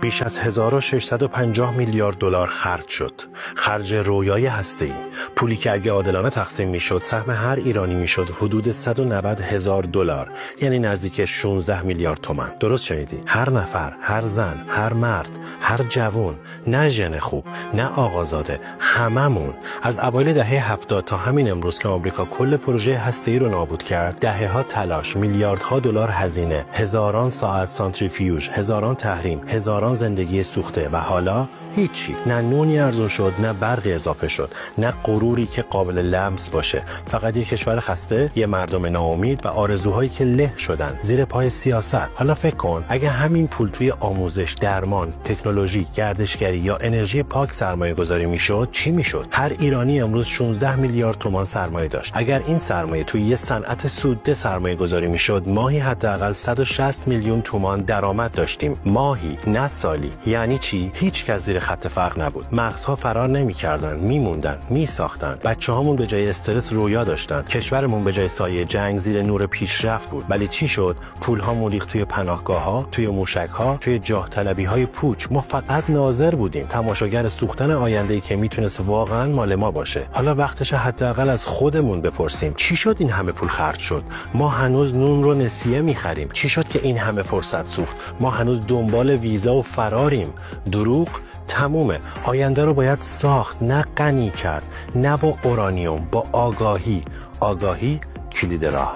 بیش از 1650 میلیارد دلار خرج شد. خرج رویای هسته‌ای، پولی که اگه عادلانه تقسیم میشد سهم هر ایرانی میشد حدود 190,000 دلار، یعنی نزدیک 16 میلیارد تومان. درست شنیدی؟ هر نفر، هر زن، هر مرد، هر جوان، نه ژن خوب، نه آقازاده، هممون از اوایل دهه 70 تا همین امروز که آمریکا کل پروژه هسته‌ای رو نابود کرد، دهه‌ها تلاش، میلیاردها دلار هزینه، هزاران ساعت سانتریفیوژ، هزاران تحریم، هزاران زندگی سوخته و حالا هیچی. نه نونی ارزون شد، نه برقی اضافه شد، نه غروری که قابل لمس باشه. فقط یک کشور خسته، یه مردم ناامید و آرزوهایی که له شدن زیر پای سیاست. حالا فکر کن اگه همین پول توی آموزش، درمان، تکنولوژی، گردشگری یا انرژی پاک سرمایه گذاری میشد، چی میشد؟ هر ایرانی امروز 16 میلیارد تومان سرمایه داشت. اگر این سرمایه توی یه صنعت سودده سرمایه گذاری میشد، ماهی حداقل 160 میلیون تومان درآمد داشتیم. ماهی، نه سالی. یعنی چی؟ هیچ کس زیر خط فقر نبود. مغزها فرار نمی‌کردن، میموندن، میساختن. بچه‌هامون به جای استرس رویا داشتن. کشورمون به جای سایه جنگ زیر نور پیشرفت بود. ولی چی شد؟ پول‌هامون ریخت توی پناهگاه‌ها، توی موشک‌ها، توی جاه طلبی‌های پوچ. ما فقط ناظر بودیم، تماشاگر سوختن آینده‌ای که میتونست واقعاً مال ما باشه. حالا وقتشه حداقل از خودمون بپرسیم چی شد این همه پول خرج شد؟ ما هنوز نون رو نسیه می‌خریم. چی شد که این همه فرصت سوخت؟ ما هنوز دنبال ویزا و فراریم. دروغ تمومه. آینده رو باید ساخت، نه غنی کرد. نه با اورانیوم، با آگاهی. آگاهی کلید راه.